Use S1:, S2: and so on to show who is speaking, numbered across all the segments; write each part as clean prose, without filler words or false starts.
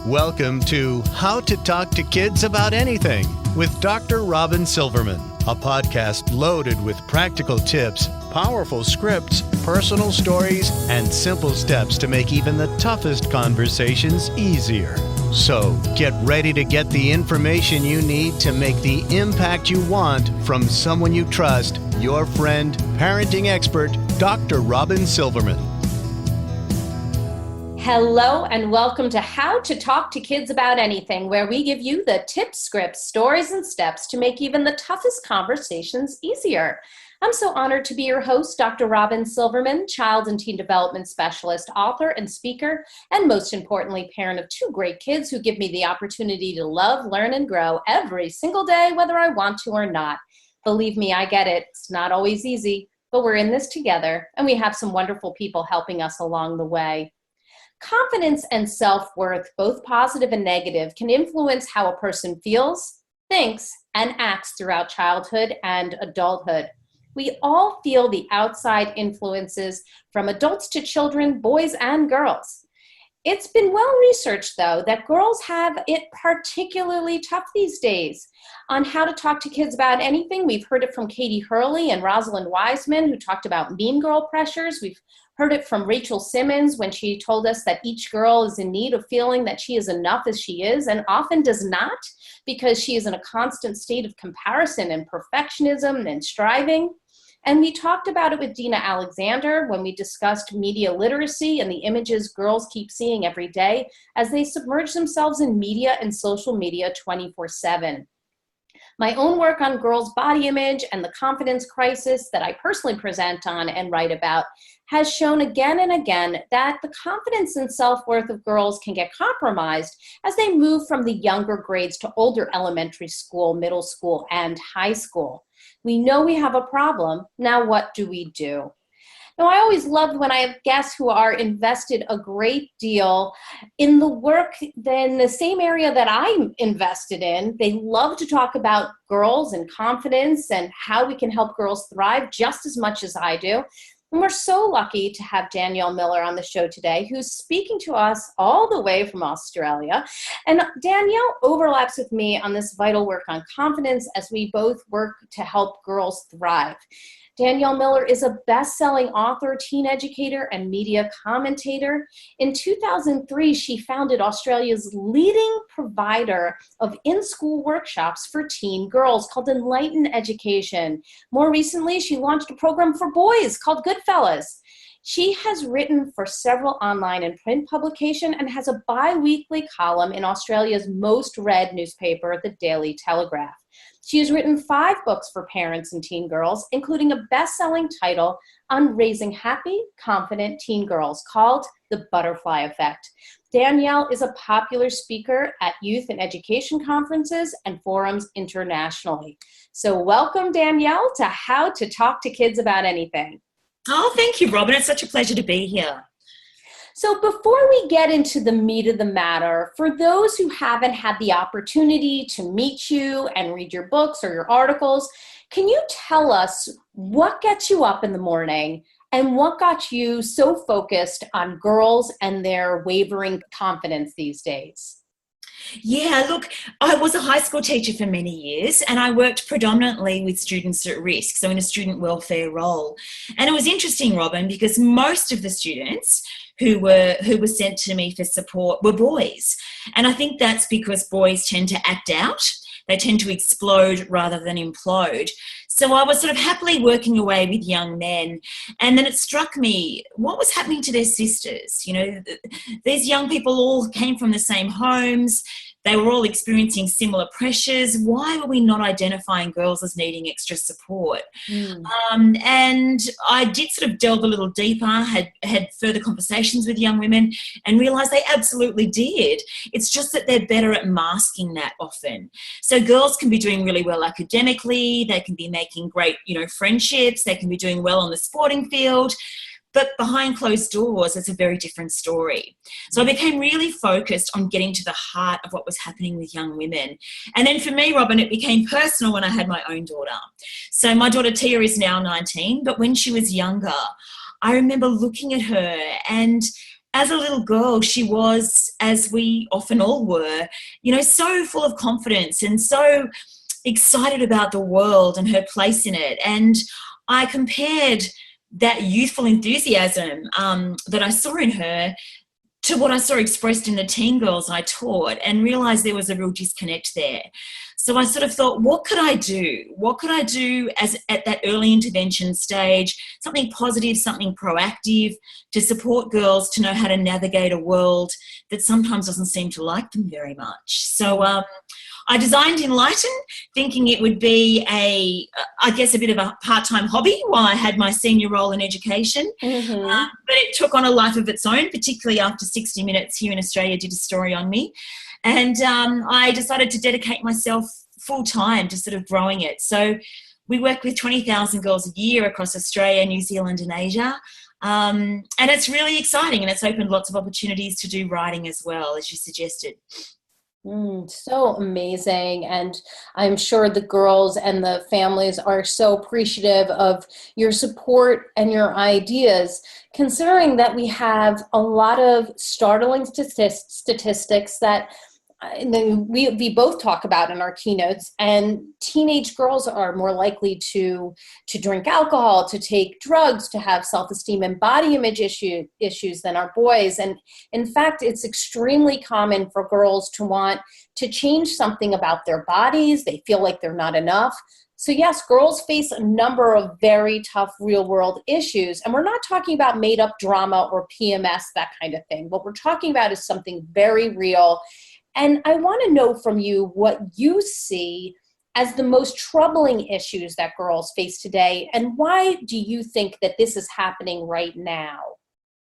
S1: Welcome to How to Talk to Kids About Anything with Dr. Robyn Silverman, a podcast loaded with practical tips, powerful scripts, personal stories, and simple steps to make even the toughest conversations easier. So get ready to get the information you need to make the impact you want from someone you trust, your friend, parenting expert, Dr. Robyn Silverman.
S2: Hello and welcome to How to Talk to Kids About Anything, where we give you the tips, scripts, stories, and steps to make even the toughest conversations easier. I'm so honored to be your host, Dr. Robyn Silverman, child and teen development specialist, author, and speaker, and most importantly, parent of two great kids who give me the opportunity to love, learn, and grow every single day, whether I want to or not. Believe me, I get it. It's not always easy, but we're in this together, and we have some wonderful people helping us along the way. Confidence and self-worth, both positive and negative, can influence how a person feels, thinks, and acts throughout childhood and adulthood. We all feel the outside influences from adults to children, boys and girls. It's been well researched, though, that girls have it particularly tough these days. On How to Talk to Kids About Anything, we've heard it from Katie Hurley and Rosalind Wiseman, who talked about mean girl pressures. We've heard it from Rachel Simmons when she told us that each girl is in need of feeling that she is enough as she is and often does not because she is in a constant state of comparison and perfectionism and striving. And we talked about it with Dina Alexander when we discussed media literacy and the images girls keep seeing every day as they submerge themselves in media and social media 24/7. My own work on girls' body image and the confidence crisis that I personally present on and write about has shown again and again that the confidence and self-worth of girls can get compromised as they move from the younger grades to older elementary school, middle school, and high school. We know we have a problem. Now what do we do? Now, I always loved when I have guests who are invested a great deal in the work in the same area that I'm invested in. They love to talk about girls and confidence and how we can help girls thrive just as much as I do. And we're so lucky to have Dannielle Miller on the show today, who's speaking to us all the way from Australia. And Dannielle overlaps with me on this vital work on confidence as we both work to help girls thrive. Dannielle Miller is a best-selling author, teen educator, and media commentator. In 2003, she founded Australia's leading provider of in-school workshops for teen girls called Enlighten Education. More recently, she launched a program for boys called Goodfellas. She has written for several online and print publications and has a bi-weekly column in Australia's most read newspaper, the Daily Telegraph. She has written 5 books for parents and teen girls, including a best-selling title on raising happy, confident teen girls called The Butterfly Effect. Dannielle is a popular speaker at youth and education conferences and forums internationally. So welcome, Dannielle, to How to Talk to Kids About Anything.
S3: Oh, thank you, Robyn. It's such a pleasure to be here.
S2: So before we get into the meat of the matter, for those who haven't had the opportunity to meet you and read your books or your articles, can you tell us what gets you up in the morning and what got you so focused on girls and their wavering confidence these days?
S3: Yeah, look, I was a high school teacher for many years and I worked predominantly with students at risk, so in a student welfare role. And it was interesting, Robyn, because most of the students who were sent to me for support were boys. And I think that's because boys tend to act out. They tend to explode rather than implode. So I was sort of happily working away with young men. And then it struck me, what was happening to their sisters? You know, these young people all came from the same homes. They were all experiencing similar pressures. Why were we not identifying girls as needing extra support? And I did sort of delve a little deeper, had further conversations with young women and realised they absolutely did. It's just that they're better at masking that often. So girls can be doing really well academically. They can be making great, friendships. They can be doing well on the sporting field. But behind closed doors, it's a very different story. So I became really focused on getting to the heart of what was happening with young women. And then for me, Robyn, it became personal when I had my own daughter. So my daughter Tia is now 19, but when she was younger, I remember looking at her and as a little girl, she was, as we often all were, so full of confidence and so excited about the world and her place in it. And I compared that youthful enthusiasm that I saw in her to what I saw expressed in the teen girls I taught, and realised there was a real disconnect there. So I sort of thought, what could I do? What could I do at that early intervention stage, something positive, something proactive to support girls to know how to navigate a world that sometimes doesn't seem to like them very much. So I designed Enlighten, thinking it would be a bit of a part-time hobby while I had my senior role in education.
S2: Mm-hmm.
S3: But it took on a life of its own, particularly after 60 Minutes here in Australia did a story on me. And I decided to dedicate myself full-time to sort of growing it. So we work with 20,000 girls a year across Australia, New Zealand and Asia. And it's really exciting, and it's opened lots of opportunities to do writing as well, as you suggested.
S2: So amazing. And I'm sure the girls and the families are so appreciative of your support and your ideas, considering that we have a lot of startling statistics that we both talk about in our keynotes, and teenage girls are more likely to drink alcohol, to take drugs, to have self-esteem and body image issues than our boys. And in fact, it's extremely common for girls to want to change something about their bodies. They feel like they're not enough. So yes, girls face a number of very tough real world issues. And we're not talking about made up drama or PMS, that kind of thing. What we're talking about is something very real. And I want to know from you what you see as the most troubling issues that girls face today, and why do you think that this is happening right now?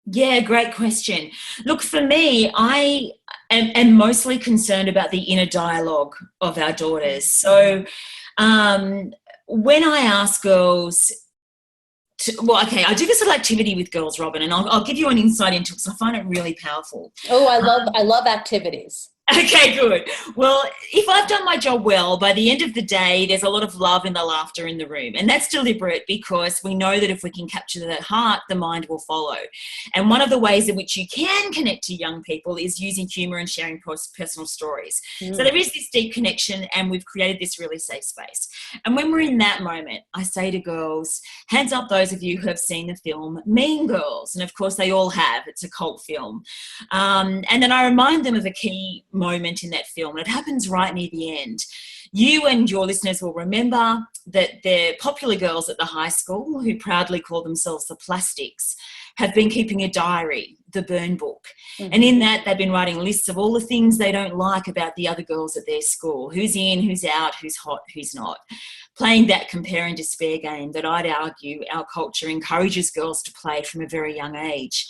S3: Yeah, great question. Look, for me, I am mostly concerned about the inner dialogue of our daughters. So when I ask girls, I do this little activity with girls, Robyn, and I'll give you an insight into it because I find it really powerful.
S2: Oh, I love activities.
S3: Okay, good. Well, if I've done my job well, by the end of the day, there's a lot of love and the laughter in the room. And that's deliberate because we know that if we can capture that heart, the mind will follow. And one of the ways in which you can connect to young people is using humour and sharing personal stories. So there is this deep connection, and we've created this really safe space. And when we're in that moment, I say to girls, hands up those of you who have seen the film Mean Girls. And of course, they all have. It's a cult film. And then I remind them of a key moment in that film. It happens right near the end. You and your listeners will remember that the popular girls at the high school, who proudly call themselves the Plastics, have been keeping a diary, the burn book. And in that, they've been writing lists of all the things they don't like about the other girls at their school. Who's in, who's out, who's hot, who's not. Playing that compare and despair game that I'd argue our culture encourages girls to play from a very young age.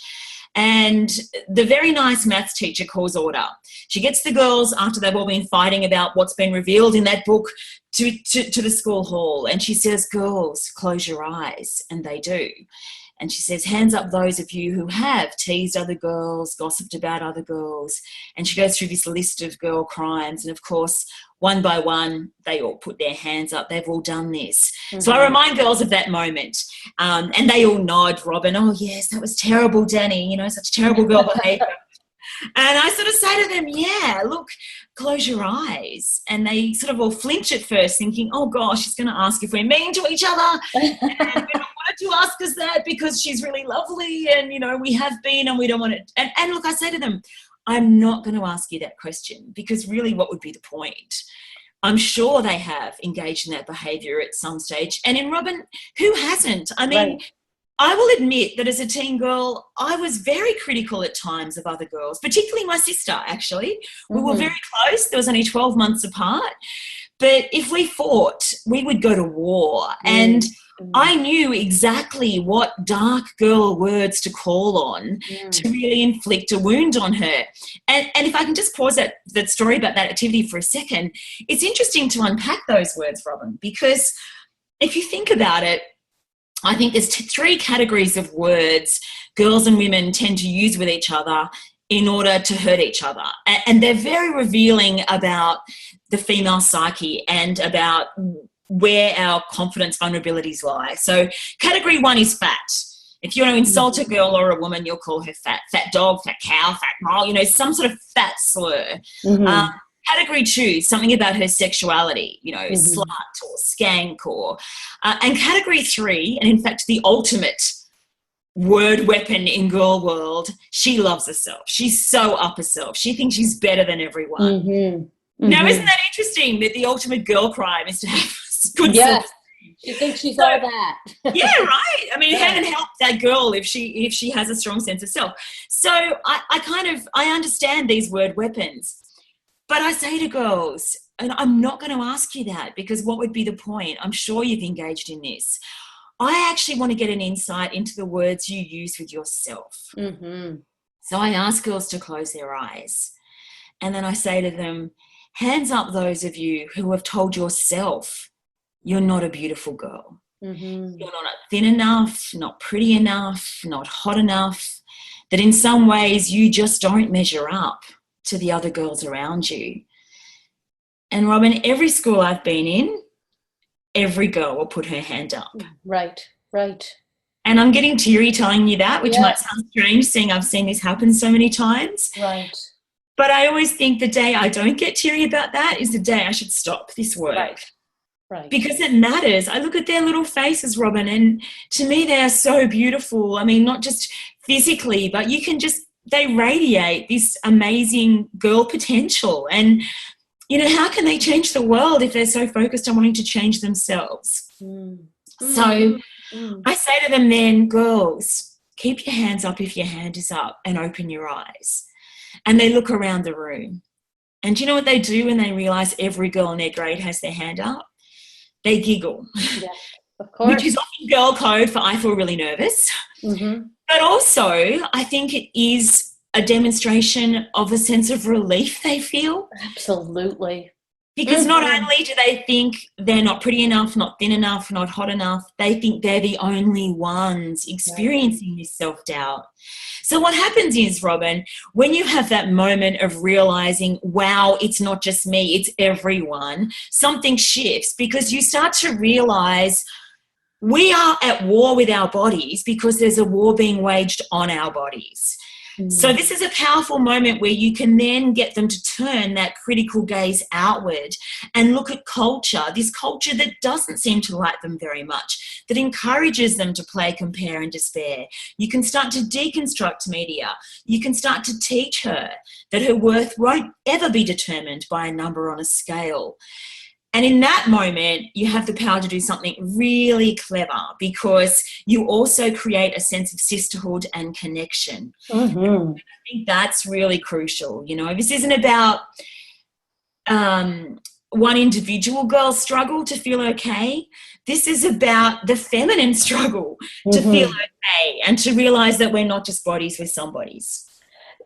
S3: And the very nice maths teacher calls order. She gets the girls, after they've all been fighting about what's been revealed in that book, to the school hall. And she says, girls, close your eyes. And they do. And she says, hands up those of you who have teased other girls, gossiped about other girls. And she goes through this list of girl crimes. And of course, one by one, they all put their hands up. They've all done this. So I remind girls of that moment. And they all nod, Robyn, oh, yes, that was terrible, Danny, such terrible girl behaviour. And I sort of say to them, yeah, look, close your eyes. And they sort of all flinch at first, thinking, oh, gosh, she's going to ask if we're mean to each other. And we don't want her to ask us that because she's really lovely and, we have been and we don't want it. And look, I say to them, I'm not going to ask you that question because really what would be the point? I'm sure they have engaged in that behaviour at some stage. And in Robyn, who hasn't? I mean, right. I will admit that as a teen girl, I was very critical at times of other girls, particularly my sister, actually. We were very close. There was only 12 months apart. But if we fought, we would go to war. And I knew exactly what dark girl words to call on to really inflict a wound on her. And if I can just pause that story about that activity for a second, it's interesting to unpack those words, Robyn, because if you think about it, I think there's three categories of words girls and women tend to use with each other in order to hurt each other. And they're very revealing about the female psyche and about where our confidence vulnerabilities lie. So category one is fat. If you want to insult a girl or a woman, you'll call her fat dog, fat cow, fat mole, some sort of fat slur. Category 2, something about her sexuality, slut or skank or, and category 3, and in fact the ultimate word weapon in girl world, she loves herself. She's so up herself. She thinks she's better than everyone. Now, isn't that interesting that the ultimate girl crime is to have good self-esteem?
S2: She thinks she's all that.
S3: Yeah, right. I mean, heaven help that girl if she has a strong sense of self. So I understand these word weapons, but I say to girls, and I'm not going to ask you that because what would be the point? I'm sure you've engaged in this. I actually want to get an insight into the words you use with yourself. So I ask girls to close their eyes, and then I say to them, hands up those of you who have told yourself you're not a beautiful girl. You're not thin enough, not pretty enough, not hot enough, that in some ways you just don't measure up to the other girls around you. And Robyn, every school I've been in, every girl will put her hand up.
S2: Right.
S3: And I'm getting teary telling you that, which might sound strange, seeing I've seen this happen so many times.
S2: Right.
S3: But I always think the day I don't get teary about that is the day I should stop this work.
S2: Right.
S3: Because it matters. I look at their little faces, Robyn, and to me they are so beautiful. I mean, not just physically, but they radiate this amazing girl potential. And, how can they change the world if they're so focused on wanting to change themselves? So I say to them then, girls, keep your hands up if your hand is up and open your eyes. And they look around the room. And do you know what they do when they realise every girl in their grade has their hand up? They giggle.
S2: Yeah, of course.
S3: Which is often girl code for I feel really nervous. But also I think it is a demonstration of a sense of relief they feel.
S2: Absolutely.
S3: Because not only do they think they're not pretty enough, not thin enough, not hot enough, they think they're the only ones experiencing this self-doubt. So what happens is, Robyn, when you have that moment of realising, wow, it's not just me, it's everyone, something shifts because you start to realise we are at war with our bodies because there's a war being waged on our bodies. So this is a powerful moment where you can then get them to turn that critical gaze outward and look at culture, this culture that doesn't seem to like them very much, that encourages them to play, compare and despair. You can start to deconstruct media. You can start to teach her that her worth won't ever be determined by a number on a scale. And in that moment, you have the power to do something really clever because you also create a sense of sisterhood and connection. I think that's really crucial. This isn't about one individual girl's struggle to feel okay. This is about the feminine struggle to feel okay and to realise that we're not just bodies, we're somebodies.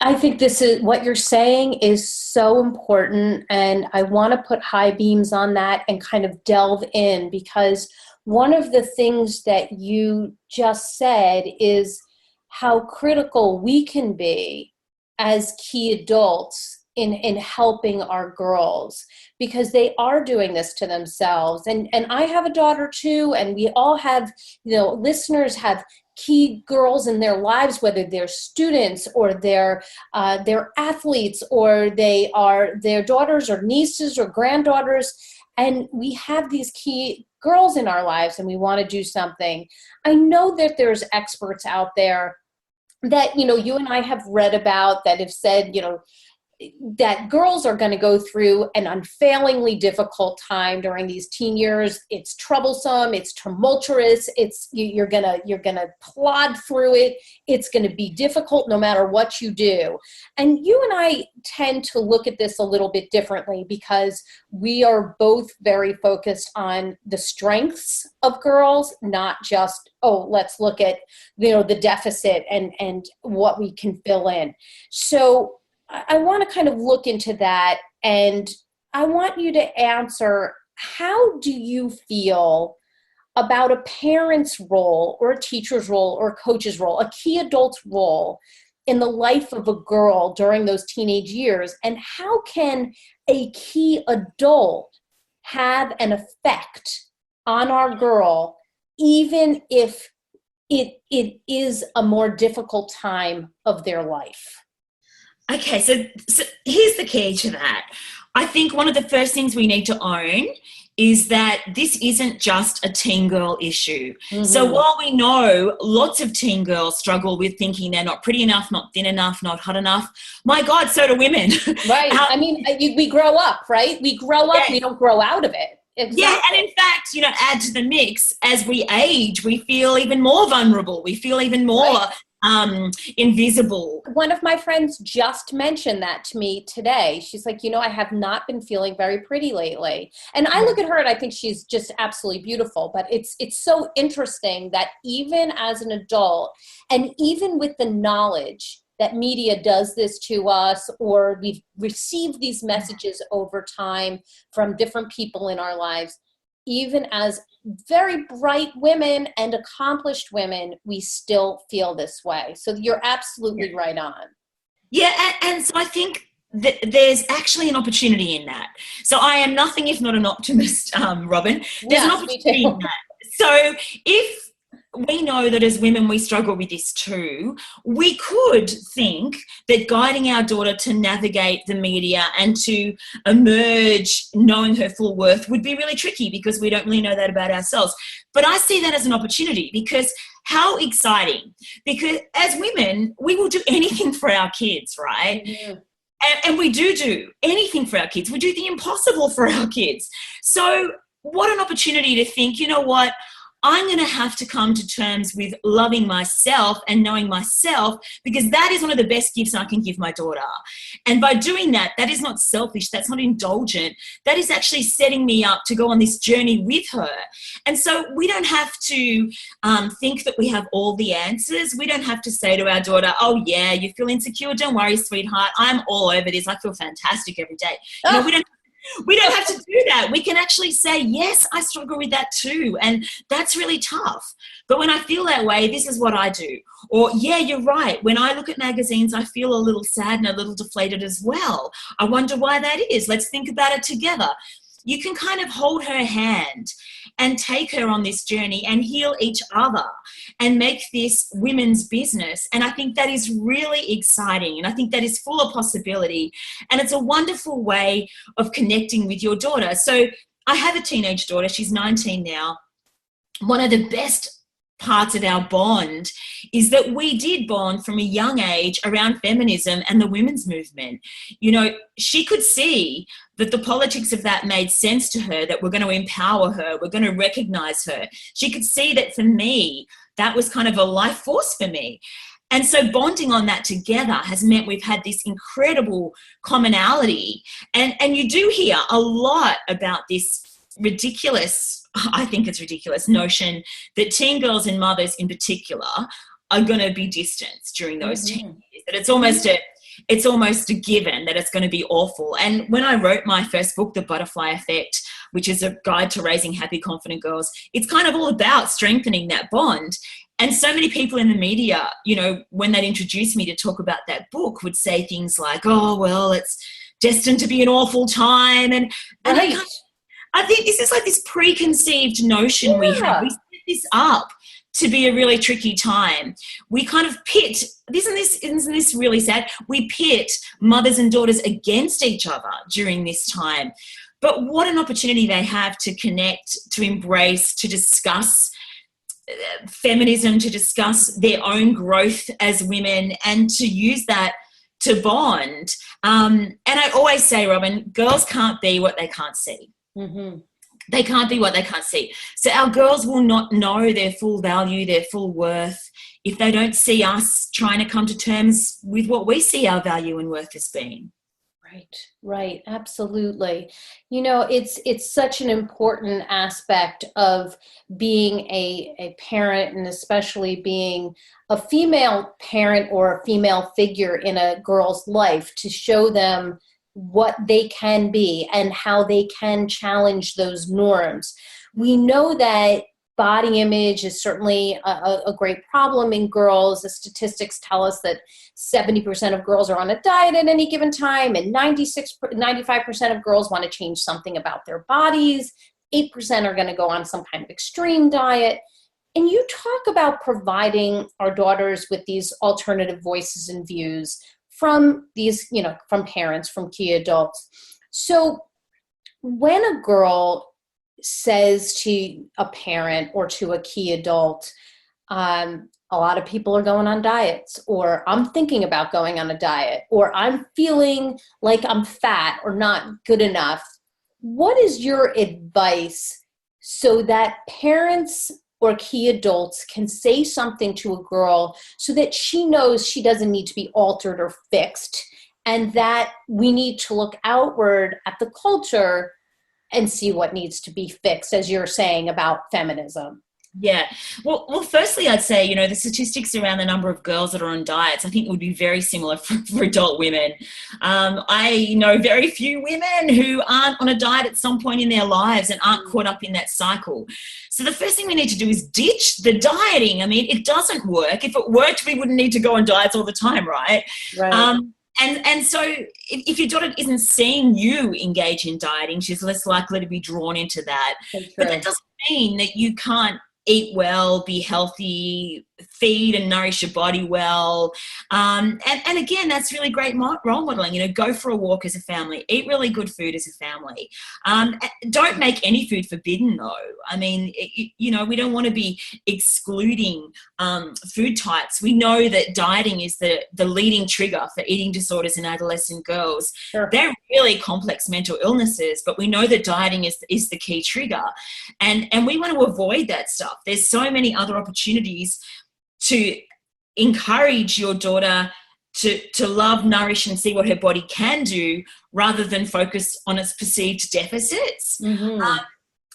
S2: I think this is what you're saying is so important, and I want to put high beams on that and kind of delve in because one of the things that you just said is how critical we can be as key adults in helping our girls because they are doing this to themselves. And I have a daughter too, and we all have, listeners have key girls in their lives, whether they're students or they're athletes or they are their daughters or nieces or granddaughters. And we have these key girls in our lives and we want to do something. I know that there's experts out there that, you and I have read about that have said, that girls are going to go through an unfailingly difficult time during these teen years. It's troublesome. It's tumultuous. You're gonna plod through it. It's going to be difficult no matter what you do. And you and I tend to look at this a little bit differently because we are both very focused on the strengths of girls, not just, let's look at, the deficit and what we can fill in. So I want to kind of look into that, and I want you to answer, how do you feel about a parent's role or a teacher's role or a coach's role, a key adult's role in the life of a girl during those teenage years, and how can a key adult have an effect on our girl even if it is a more difficult time of their life.
S3: Okay, so here's the key to that. I think one of the first things we need to own is that this isn't just a teen girl issue. Mm-hmm. So while we know lots of teen girls struggle with thinking they're not pretty enough, not thin enough, not hot enough, my God, so do women.
S2: Right. I mean, we grow up, right? We grow up, yes. We don't grow out of it. Exactly.
S3: Yeah, and in fact, add to the mix, as we age, we feel even more vulnerable. We feel even more... Right. Invisible.
S2: One of my friends just mentioned that to me today. She's like, I have not been feeling very pretty lately. And I look at her and I think she's just absolutely beautiful. But it's so interesting that even as an adult, and even with the knowledge that media does this to us, or we've received these messages over time from different people in our lives, even as very bright women and accomplished women, we still feel this way. So you're absolutely right on.
S3: Yeah, and so I think that there's actually an opportunity in that. So I am nothing if not an optimist, Robyn. There's an opportunity in that. So if we know that as women we struggle with this too, we could think that guiding our daughter to navigate the media and to emerge knowing her full worth would be really tricky because we don't really know that about ourselves. But I see that as an opportunity, because how exciting. Because as women, we will do anything for our kids, right? Mm-hmm. And we do anything for our kids. We do the impossible for our kids. So what an opportunity to think, you know what? I'm going to have to come to terms with loving myself and knowing myself, because that is one of the best gifts I can give my daughter. And by doing that, that is not selfish. That's not indulgent. That is actually setting me up to go on this journey with her. And so we don't have to think that we have all the answers. We don't have to say to our daughter, oh, yeah, you feel insecure. Don't worry, sweetheart. I'm all over this. I feel fantastic every day. We don't have to do that. We can actually say, yes, I struggle with that too. And that's really tough. But when I feel that way, this is what I do. Or, yeah, you're right. When I look at magazines, I feel a little sad and a little deflated as well. I wonder why that is. Let's think about it together. You can kind of hold her hand and take her on this journey and heal each other and make this women's business. And I think that is really exciting. And I think that is full of possibility. And it's a wonderful way of connecting with your daughter. So I have a teenage daughter. She's 19 now. One of the best parts of our bond is that we did bond from a young age around feminism and the women's movement. She could see that the politics of that made sense to her, that we're going to empower her, we're going to recognize her. She could see that for me, that was kind of a life force for me. And so bonding on that together has meant we've had this incredible commonality. And you do hear a lot about this ridiculous, I think it's ridiculous, notion that teen girls and mothers in particular are going to be distanced during those 10 years. That it's almost a given that it's going to be awful. And when I wrote my first book, The Butterfly Effect, which is a guide to raising happy, confident girls, it's kind of all about strengthening that bond. And so many people in the media, when they'd introduce me to talk about that book, would say things like, oh, well, it's destined to be an awful time. And
S2: right.
S3: I think this is like this preconceived notion we have. We set this up to be a really tricky time. We kind of pit, isn't this really sad? We pit mothers and daughters against each other during this time. But what an opportunity they have to connect, to embrace, to discuss feminism, to discuss their own growth as women, and to use that to bond. And I always say, Robyn, girls can't be what they can't see. Mm-hmm. They can't be what they can't see. So our girls will not know their full value, their full worth, if they don't see us trying to come to terms with what we see our value and worth as being.
S2: Right, absolutely. It's such an important aspect of being a parent, and especially being a female parent or a female figure in a girl's life, to show them what they can be and how they can challenge those norms. We know that body image is certainly a great problem in girls. The statistics tell us that 70% of girls are on a diet at any given time, and 95% of girls want to change something about their bodies. 8% are going to go on some kind of extreme diet. And you talk about providing our daughters with these alternative voices and views from these, from parents, from key adults. So when a girl says to a parent or to a key adult, a lot of people are going on diets, or I'm thinking about going on a diet, or I'm feeling like I'm fat or not good enough, what is your advice so that parents or key adults can say something to a girl so that she knows she doesn't need to be altered or fixed, and that we need to look outward at the culture and see what needs to be fixed, as you're saying about feminism?
S3: Yeah. Well, firstly, I'd say, the statistics around the number of girls that are on diets, I think would be very similar for adult women. I know very few women who aren't on a diet at some point in their lives and aren't caught up in that cycle. So the first thing we need to do is ditch the dieting. I mean, it doesn't work. If it worked, we wouldn't need to go on diets all the time, right?
S2: Right.
S3: And so if your daughter isn't seeing you engage in dieting, she's less likely to be drawn into that. But that doesn't mean that you can't eat well, be healthy, feed and nourish your body well. And again, that's really great role modeling. Go for a walk as a family, eat really good food as a family. Don't make any food forbidden, though. I mean, we don't want to be excluding food types. We know that dieting is the leading trigger for eating disorders in adolescent girls.
S2: Sure.
S3: They're really complex mental illnesses, but we know that dieting is the key trigger. And we want to avoid that stuff. There's so many other opportunities to encourage your daughter to love, nourish, and see what her body can do, rather than focus on its perceived deficits.
S2: Mm-hmm.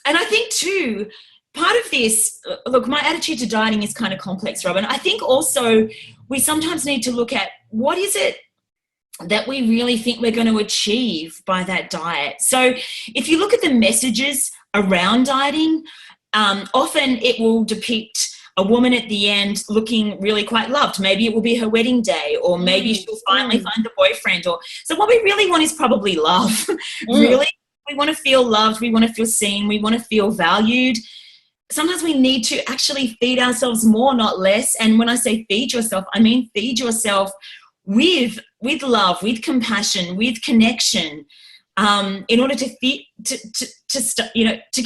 S3: And I think too, part of this, look, my attitude to dieting is kind of complex, Robyn. I think also we sometimes need to look at what is it that we really think we're going to achieve by that diet. So if you look at the messages around dieting, often it will depict a woman at the end looking really quite loved. Maybe it will be her wedding day, or maybe she'll finally find the boyfriend. So what we really want is probably love. Really, we want to feel loved. We want to feel seen. We want to feel valued. Sometimes we need to actually feed ourselves more, not less. And when I say feed yourself, I mean feed yourself with love, with compassion, with connection, in order to get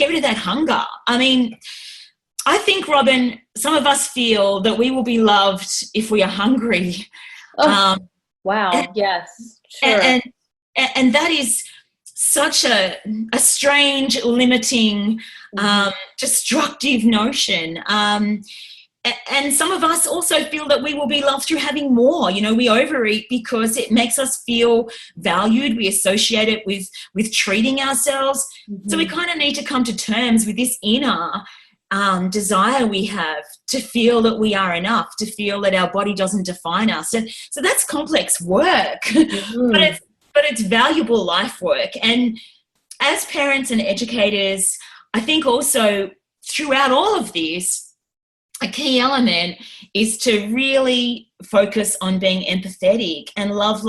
S3: rid of that hunger. I mean, I think, Robyn, some of us feel that we will be loved if we are hungry.
S2: Wow. Yes. Sure.
S3: And that is such a strange, limiting, destructive notion. And some of us also feel that we will be loved through having more. We overeat because it makes us feel valued. We associate it with treating ourselves. So we kind of need to come to terms with this inner desire we have to feel that we are enough, to feel that our body doesn't define us. So that's complex work, but it's valuable life work. And as parents and educators, I think also throughout all of this, a key element is to really focus on being empathetic and love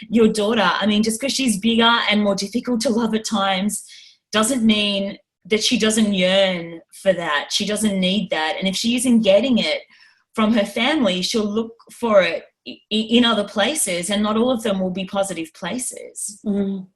S3: your daughter. I mean, just because she's bigger and more difficult to love at times doesn't mean that she doesn't yearn for that. She doesn't need that. And if she isn't getting it from her family, she'll look for it in other places, and not all of them will be positive places.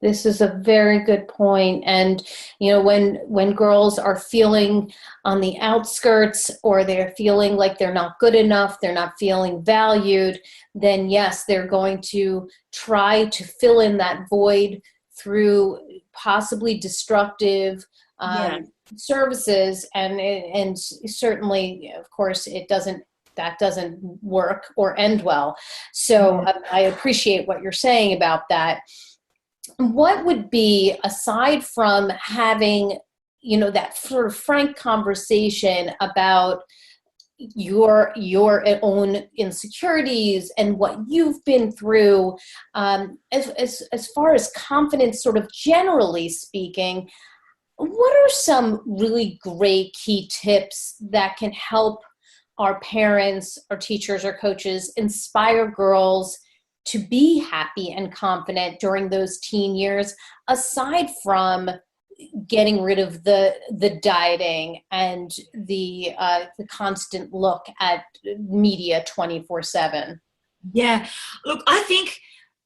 S2: This is a very good point. And, when girls are feeling on the outskirts, or they're feeling like they're not good enough, they're not feeling valued, then yes, they're going to try to fill in that void through possibly destructive services. And certainly, of course, that doesn't work or end well. So I appreciate what you're saying about that. What would be, aside from having, that sort of frank conversation about your own insecurities and what you've been through, as far as confidence, sort of generally speaking, what are some really great key tips that can help our parents, our teachers, our coaches inspire girls to be happy and confident during those teen years, aside from getting rid of the dieting and the constant look at media 24/7.
S3: Yeah. Look, I think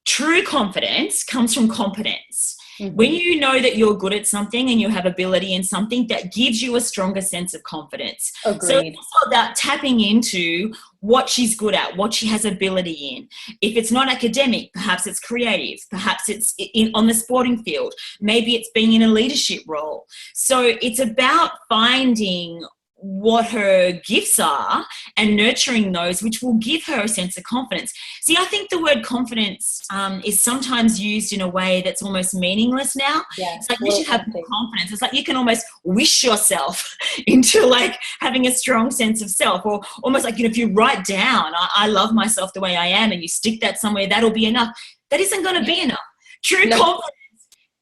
S3: true confidence comes from competence.
S2: Mm-hmm.
S3: When you know that you're good at something and you have ability in something, that gives you a stronger sense of confidence.
S2: Agreed.
S3: So it's also about tapping into what she's good at, what she has ability in. If it's not academic, perhaps it's creative, perhaps it's on the sporting field, maybe it's being in a leadership role. So it's about finding what her gifts are and nurturing those, which will give her a sense of confidence. See, I think the word confidence is sometimes used in a way that's almost meaningless now.
S2: Yeah,
S3: it's like you should have confidence. It's like you can almost wish yourself into like having a strong sense of self, or almost like, if you write down, I love myself the way I am, and you stick that somewhere, that'll be enough. That isn't going to be enough. True confidence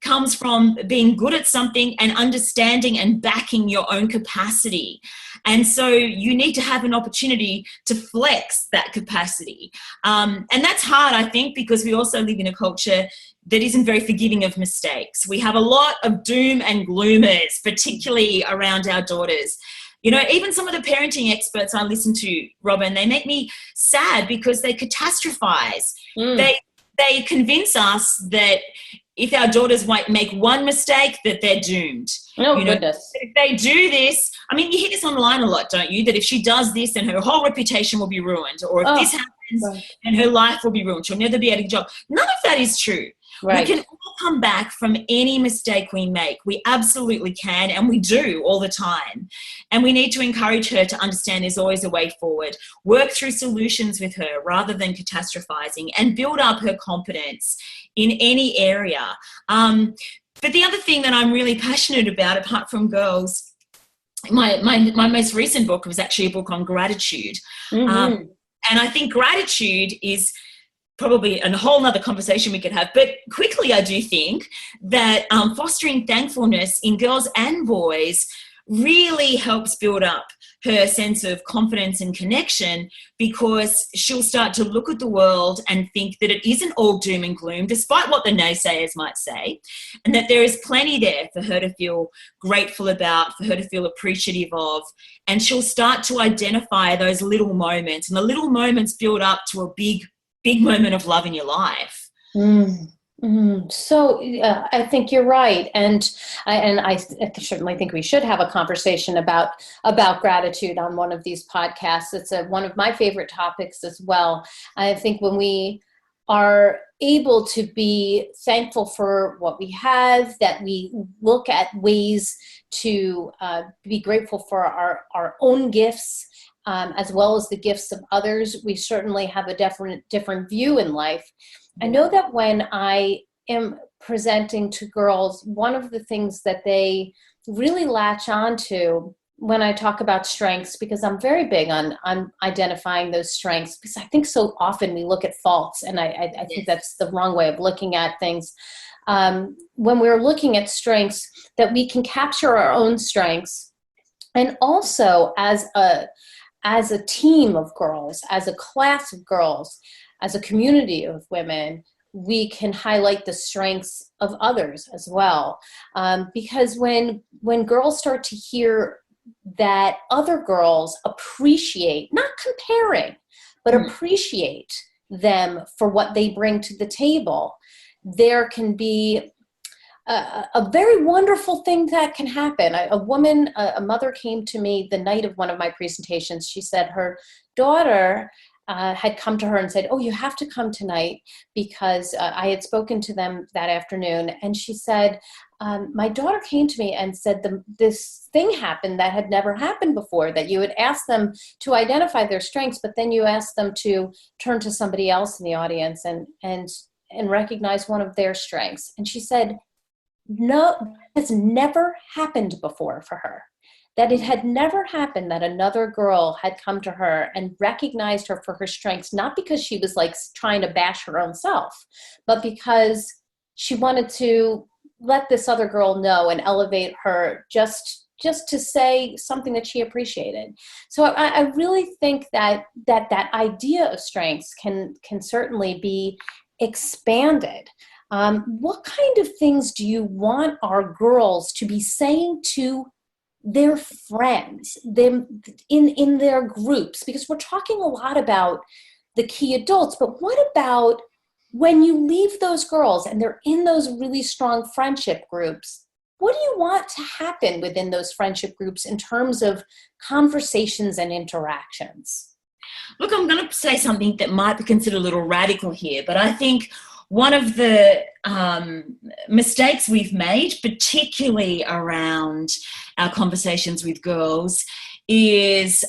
S3: comes from being good at something and understanding and backing your own capacity. And so you need to have an opportunity to flex that capacity. And that's hard, I think, because we also live in a culture that isn't very forgiving of mistakes. We have a lot of doom and gloomers, particularly around our daughters. Even some of the parenting experts I listen to, Robyn, they make me sad because they catastrophize. They convince us that if our daughters might make one mistake, that they're doomed.
S2: Oh, goodness.
S3: If they do this, you hear this online a lot, don't you? That if she does this, then her whole reputation will be ruined. Or if this happens, then her life will be ruined. She'll never be able to get a job. None of that is true.
S2: Right.
S3: We can all come back from any mistake we make. We absolutely can, and we do all the time. And we need to encourage her to understand there's always a way forward. Work through solutions with her rather than catastrophizing, and build up her competence in any area. But the other thing that I'm really passionate about, apart from girls, my most recent book was actually a book on gratitude. Mm-hmm. And I think gratitude is probably a whole nother conversation we could have. But quickly, I do think that fostering thankfulness in girls and boys really helps build up her sense of confidence and connection, because she'll start to look at the world and think that it isn't all doom and gloom, despite what the naysayers might say, and that there is plenty there for her to feel grateful about, for her to feel appreciative of, and she'll start to identify those little moments, and the little moments build up to a big moment of love in your life.
S2: So I think you're right, and I certainly think we should have a conversation about gratitude on one of these podcasts. It's one of my favorite topics as well. I think when we are able to be thankful for what we have, that we look at ways to be grateful for our own gifts, as well as the gifts of others, we certainly have a different view in life. I know that when I am presenting to girls, one of the things that they really latch on to when I talk about strengths, because I'm very big on identifying those strengths, because I think so often we look at faults, and I think that's the wrong way of looking at things. When we're looking at strengths, that we can capture our own strengths, and also as a team of girls, as a class of girls, as a community of women, we can highlight the strengths of others as well. Because when girls start to hear that other girls appreciate, not comparing, but appreciate them for what they bring to the table, there can be a very wonderful thing that can happen. A mother came to me the night of one of my presentations. She said her daughter had come to her and said, "Oh, you have to come tonight," because I had spoken to them that afternoon. And she said, my daughter came to me and said this thing happened that had never happened before, that you had asked them to identify their strengths, but then you asked them to turn to somebody else in the audience and recognize one of their strengths. And she said, no, it's never happened before for her. That it had never happened that another girl had come to her and recognized her for her strengths, not because she was like trying to bash her own self, but because she wanted to let this other girl know and elevate her just to say something that she appreciated. So I really think that idea of strengths can certainly be expanded, what kind of things do you want our girls to be saying to their friends, them in their groups? Because we're talking a lot about the key adults, but what about when you leave those girls and they're in those really strong friendship groups? What do you want to happen within those friendship groups in terms of conversations and interactions?
S3: Look, I'm going to say something that might be considered a little radical here, but I think one of the mistakes we've made, particularly around our conversations with girls, is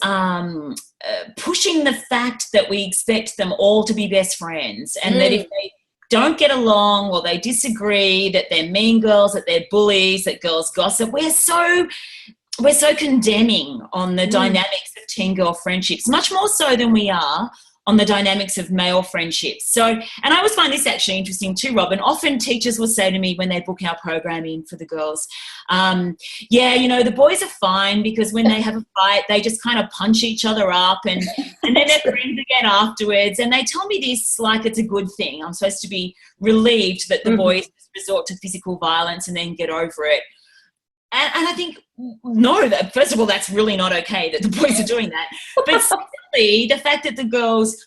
S3: pushing the fact that we expect them all to be best friends, and that if they don't get along or they disagree, that they're mean girls, that they're bullies, that girls gossip. We're so condemning on the dynamics of teen girl friendships, much more so than we are on the dynamics of male friendships. So, and I always find this actually interesting too, Robyn. Often teachers will say to me when they book our programming for the girls, the boys are fine because when they have a fight, they just kind of punch each other up and then they're friends again afterwards. And they tell me this like it's a good thing. I'm supposed to be relieved that the boys resort to physical violence and then get over it. And I think, no, first of all, that's really not okay that the boys are doing that. But secondly, the fact that the girls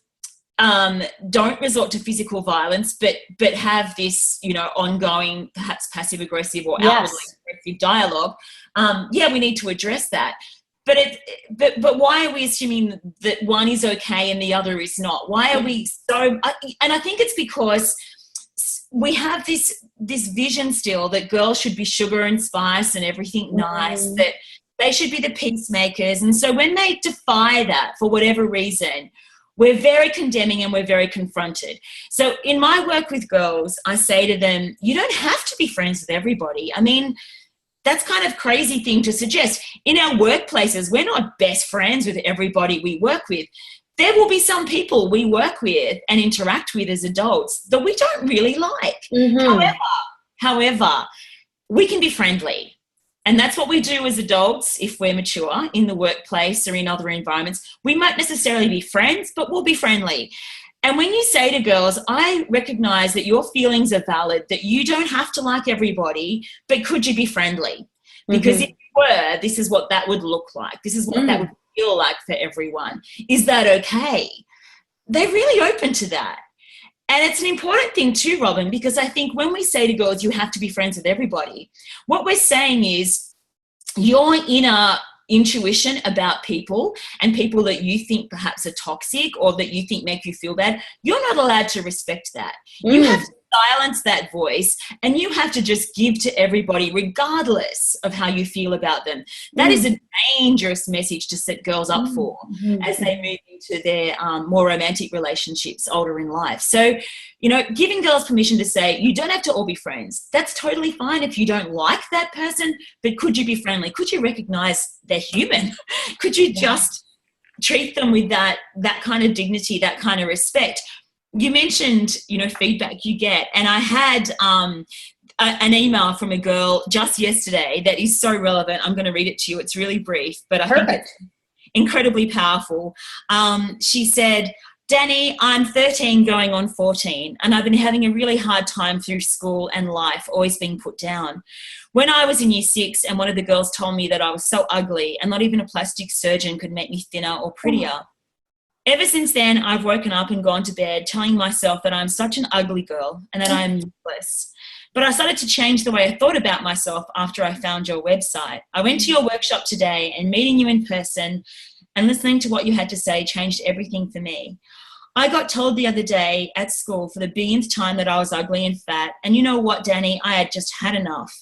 S3: don't resort to physical violence but have this, ongoing, perhaps passive-aggressive or outwardly aggressive dialogue, we need to address that. But why are we assuming that one is okay and the other is not? Why are we so... And I think it's because we have this vision still that girls should be sugar and spice and everything nice, that they should be the peacemakers. And so when they defy that for whatever reason, we're very condemning and we're very confronted. So in my work with girls, I say to them, you don't have to be friends with everybody. I mean, that's kind of crazy thing to suggest. In our workplaces, we're not best friends with everybody we work with. There will be some people we work with and interact with as adults that we don't really like. However, we can be friendly. And that's what we do as adults if we're mature in the workplace or in other environments. We might necessarily be friends, but we'll be friendly. And when you say to girls, I recognize that your feelings are valid, that you don't have to like everybody, but could you be friendly? Because if you were, this is what that would look like. This is what that would feel like for everyone. Is that okay? They're really open to that. And it's an important thing too, Robyn, because I think when we say to girls, you have to be friends with everybody, what we're saying is your inner intuition about people and people that you think perhaps are toxic or that you think make you feel bad, you're not allowed to respect that. You have to silence that voice and you have to just give to everybody regardless of how you feel about them. That is a dangerous message to set girls up for as they move into their more romantic relationships older in life. So, giving girls permission to say, you don't have to all be friends. That's totally fine if you don't like that person, but could you be friendly? Could you recognize they're human? Could you just treat them with that kind of dignity, that kind of respect? You mentioned, feedback you get. And I had an email from a girl just yesterday that is so relevant. I'm going to read it to you. It's really brief, but I think it's incredibly powerful. She said, Danny, I'm 13 going on 14, and I've been having a really hard time through school and life, always being put down. When I was in year 6 and one of the girls told me that I was so ugly and not even a plastic surgeon could make me thinner or prettier. Ever since then, I've woken up and gone to bed telling myself that I'm such an ugly girl and that I am useless. But I started to change the way I thought about myself after I found your website. I went to your workshop today, and meeting you in person and listening to what you had to say changed everything for me. I got told the other day at school for the billionth time that I was ugly and fat. And you know what, Danny? I had just had enough.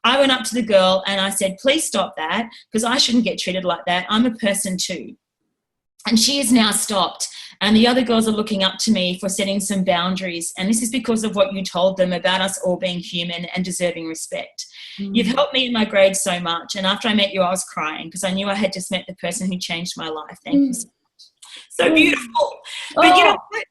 S3: I went up to the girl and I said, please stop that, because I shouldn't get treated like that. I'm a person too. And she has now stopped. And the other girls are looking up to me for setting some boundaries. And this is because of what you told them about us all being human and deserving respect. You've helped me in my grades so much. And after I met you, I was crying because I knew I had just met the person who changed my life. Thank you so much. So beautiful. But you know what?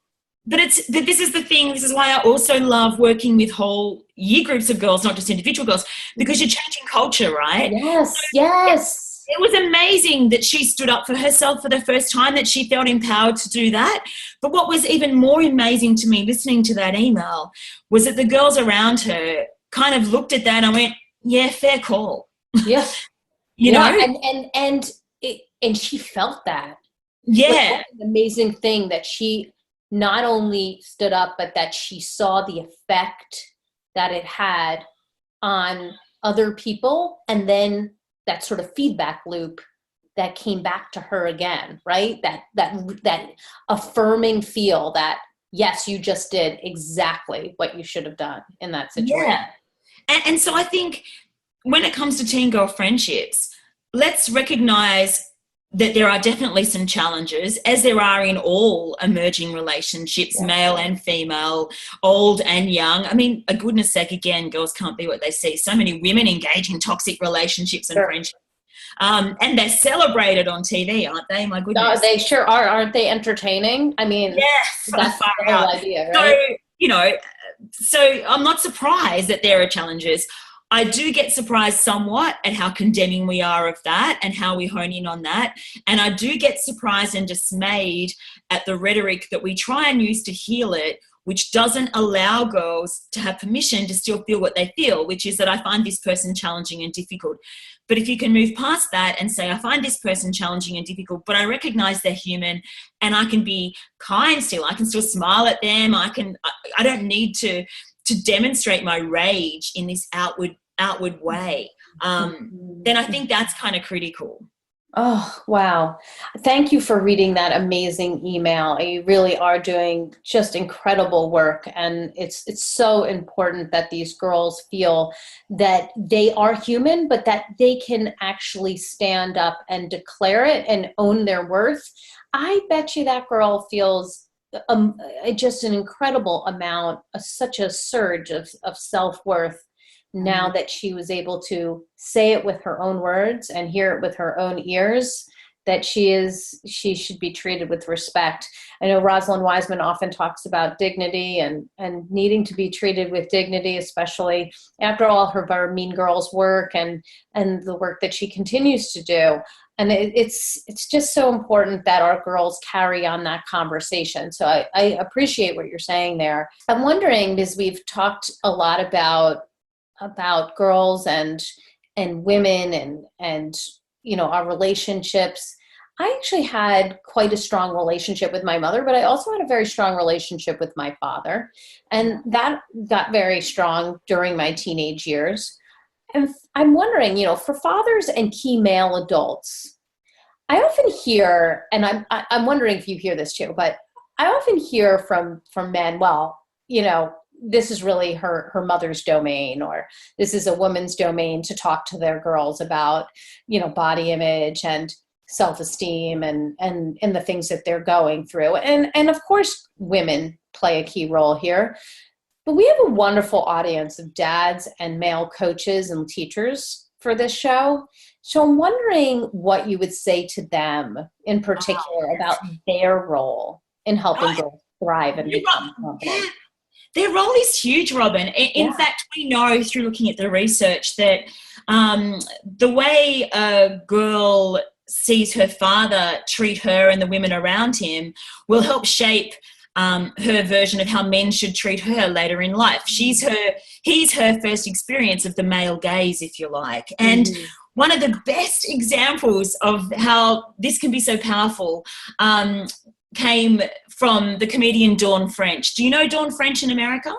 S3: But this is the thing. This is why I also love working with whole year groups of girls, not just individual girls, because you're changing culture, right?
S2: Yes, yes.
S3: It was amazing that she stood up for herself for the first time, that she felt empowered to do that. But what was even more amazing to me listening to that email was that the girls around her kind of looked at that and went, yeah, fair call.
S2: Yeah.
S3: you know?
S2: And she felt that.
S3: Yeah.
S2: An amazing thing that she not only stood up, but that she saw the effect that it had on other people, and then that sort of feedback loop that came back to her again, right? That affirming feel that, yes, you just did exactly what you should have done in that situation.
S3: Yeah. And so I think when it comes to teen girl friendships, let's recognize that there are definitely some challenges, as there are in all emerging relationships, male and female, old and young. I mean, a goodness sake, again, girls can't be what they see. So many women engage in toxic relationships and friendships. And they're celebrated on TV, aren't they? My goodness.
S2: They sure are. Aren't they entertaining? I mean, that's the whole idea, right?
S3: So I'm not surprised that there are challenges. I do get surprised somewhat at how condemning we are of that and how we hone in on that. And I do get surprised and dismayed at the rhetoric that we try and use to heal it, which doesn't allow girls to have permission to still feel what they feel, which is that I find this person challenging and difficult. But if you can move past that and say, I find this person challenging and difficult, but I recognize they're human and I can be kind still, I can still smile at them, I don't need to demonstrate my rage in this outward way, then I think that's kind of critical.
S2: Oh, wow. Thank you for reading that amazing email. You really are doing just incredible work. And it's so important that these girls feel that they are human, but that they can actually stand up and declare it and own their worth. I bet you that girl feels just an incredible amount, such a surge of self-worth now that she was able to say it with her own words and hear it with her own ears, that she should be treated with respect. I know Rosalind Wiseman often talks about dignity and needing to be treated with dignity, especially after all her Mean Girls work and the work that she continues to do. And it's just so important that our girls carry on that conversation. So I appreciate what you're saying there. I'm wondering, because we've talked a lot about girls and women and our relationships. I actually had quite a strong relationship with my mother, but I also had a very strong relationship with my father. And that got very strong during my teenage years. And I'm wondering, for fathers and key male adults, I often hear, and I'm wondering if you hear this too, but I often hear from men, well, this is really her mother's domain, or this is a woman's domain to talk to their girls about, body image and self-esteem and the things that they're going through. And of course, women play a key role here. But we have a wonderful audience of dads and male coaches and teachers for this show. So I'm wondering what you would say to them in particular about their role in helping girls thrive and become confident.
S3: Their role is huge, Robyn. In fact, we know through looking at the research that the way a girl sees her father treat her and the women around him will help shape her version of how men should treat her later in life. He's her first experience of the male gaze, if you like. And one of the best examples of how this can be so powerful came from the comedian Dawn French. Do you know Dawn French in America?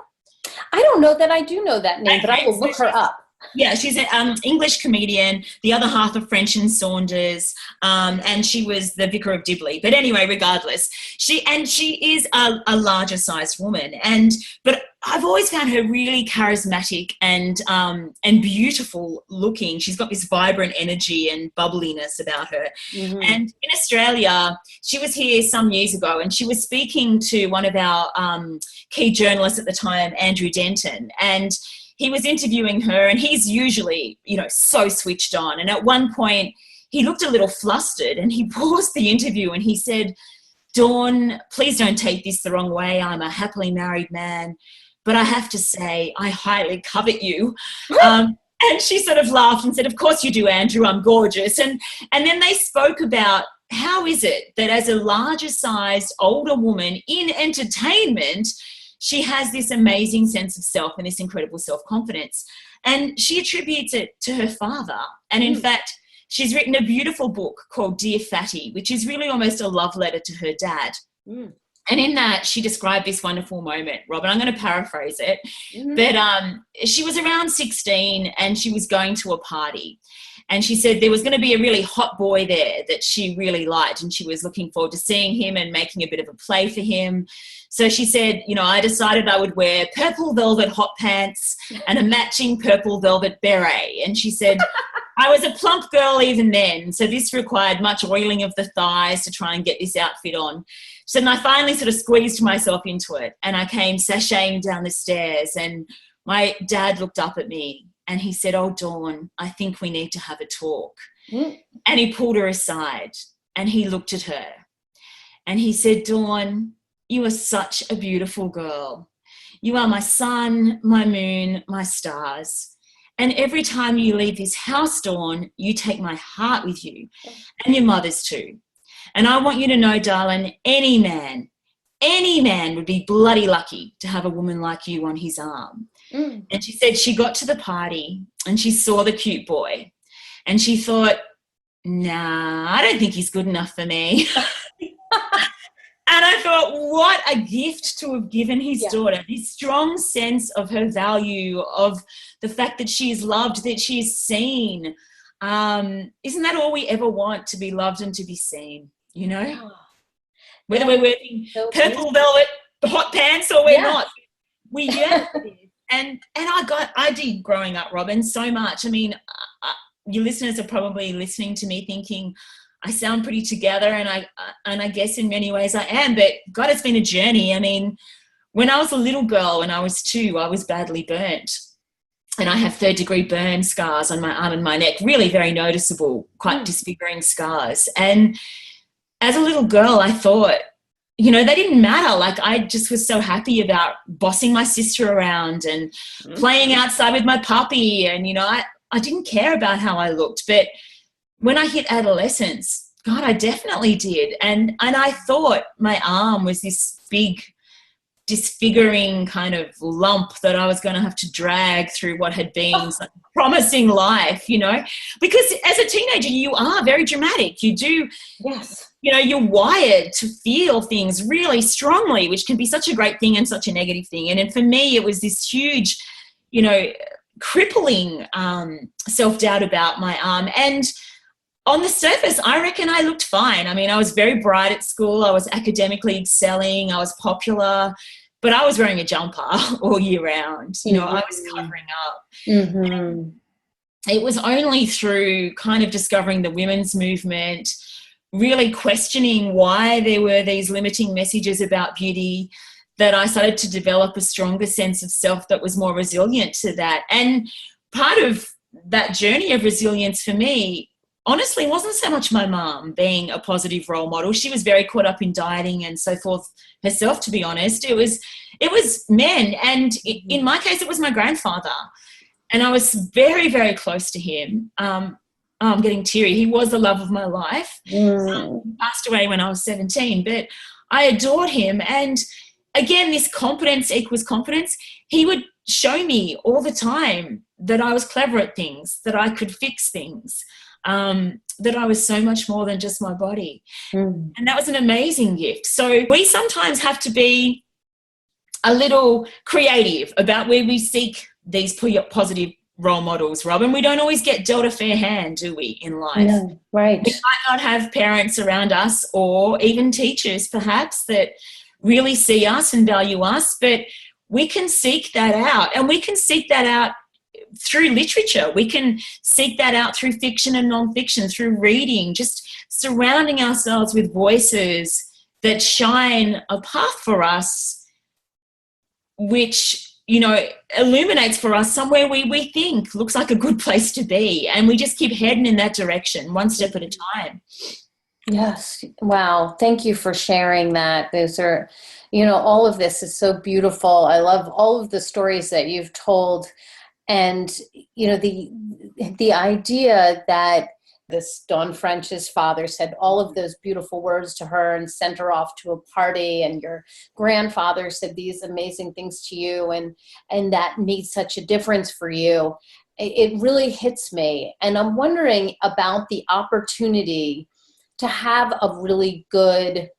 S2: I don't know that I do know that name, but I will look her up.
S3: Yeah, she's an English comedian, the other half of French and Saunders, and she was the Vicar of Dibley. But anyway, regardless, she is a larger sized woman, but I've always found her really charismatic and beautiful looking. She's got this vibrant energy and bubbliness about her. Mm-hmm. And in Australia, she was here some years ago, and she was speaking to one of our key journalists at the time, Andrew Denton, and he was interviewing her, and he's usually, so switched on. And at one point, he looked a little flustered, and he paused the interview and he said, "Dawn, please don't take this the wrong way. I'm a happily married man, but I have to say I highly covet you." And And she sort of laughed and said, of course you do, Andrew, I'm gorgeous. And then they spoke about how is it that as a larger sized older woman in entertainment, she has this amazing sense of self and this incredible self-confidence. And she attributes it to her father. And in fact, she's written a beautiful book called Dear Fatty, which is really almost a love letter to her dad. And in that, she described this wonderful moment, Robyn. I'm going to paraphrase it. But she was around 16 and she was going to a party. And she said there was going to be a really hot boy there that she really liked, and she was looking forward to seeing him and making a bit of a play for him. So she said, you know, I decided I would wear purple velvet hot pants and a matching purple velvet beret. And she said, I was a plump girl even then, so this required much oiling of the thighs to try and get this outfit on. She said, and I finally sort of squeezed myself into it, and I came sashaying down the stairs, and my dad looked up at me and he said, oh, Dawn, I think we need to have a talk. And he pulled her aside and he looked at her and he said, Dawn, you are such a beautiful girl. You are my sun, my moon, my stars. And every time you leave this house, Dawn, you take my heart with you, and your mother's too. And I want you to know, darling, any man would be bloody lucky to have a woman like you on his arm. And she said she got to the party and she saw the cute boy and she thought, nah, I don't think he's good enough for me. And I thought, what a gift to have given his daughter, this strong sense of her value, of the fact that she is loved, that she is seen. Isn't that all we ever want, to be loved and to be seen, you know? Whether we're wearing purple velvet hot pants or we're not. We yearn for this. And I did growing up, Robyn, so much. I mean, your listeners are probably listening to me thinking, I sound pretty together, and I guess in many ways I am, but God, it's been a journey. I mean, when I was a little girl, when I was 2, I was badly burnt. And I have 3rd-degree burn scars on my arm and my neck, really very noticeable, quite disfiguring scars. And as a little girl, I thought, you know, they didn't matter. Like, I just was so happy about bossing my sister around and playing outside with my puppy. And, you know, I didn't care about how I looked. But when I hit adolescence, God, I definitely did. And I thought my arm was this big, disfiguring kind of lump that I was going to have to drag through what had been such a promising life, you know, because as a teenager, you are very dramatic. You do, you know, you're wired to feel things really strongly, which can be such a great thing and such a negative thing. And for me, it was this huge, you know, crippling self-doubt about my arm. And on the surface, I reckon I looked fine. I mean, I was very bright at school. I was academically excelling. I was popular, but I was wearing a jumper all year round. You know, I was covering up. And it was only through kind of discovering the women's movement, really questioning why there were these limiting messages about beauty, that I started to develop a stronger sense of self that was more resilient to that. And part of that journey of resilience for me, honestly, wasn't so much my mum being a positive role model. She was very caught up in dieting and so forth herself, to be honest. It was men. And in my case, it was my grandfather. And I was very, very close to him. I'm getting teary. He was the love of my life. He passed away when I was 17, but I adored him. And again, this competence equals confidence. He would show me all the time that I was clever at things, that I could fix things, that I was so much more than just my body. And that was an amazing gift. So we sometimes have to be a little creative about where we seek these positive role models, Robyn. We don't always get dealt a fair hand, do we, in life?
S2: No, right.
S3: We might not have parents around us, or even teachers perhaps, that really see us and value us, but we can seek that out, and we can seek that out through literature. We can seek that out through fiction and non-fiction, through reading, just surrounding ourselves with voices that shine a path for us, which, you know, illuminates for us somewhere we think looks like a good place to be. And we just keep heading in that direction, one step at a time.
S2: Yes. Wow. Thank you for sharing that. Those are, you know, all of this is so beautiful. I love all of the stories that you've told. And, the idea that this Dawn French's father said all of those beautiful words to her and sent her off to a party, and your grandfather said these amazing things to you, and that made such a difference for you. It really hits me. And I'm wondering about the opportunity to have a really good,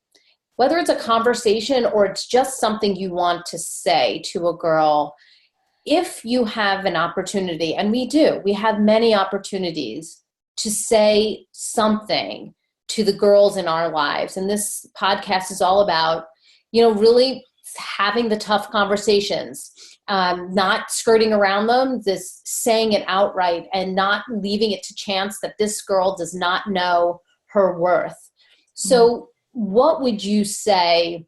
S2: whether it's a conversation or it's just something you want to say to a girl. If you have an opportunity, and we have many opportunities to say something to the girls in our lives. And this podcast is all about, really having the tough conversations, not skirting around them, this saying it outright and not leaving it to chance that this girl does not know her worth. So what would you say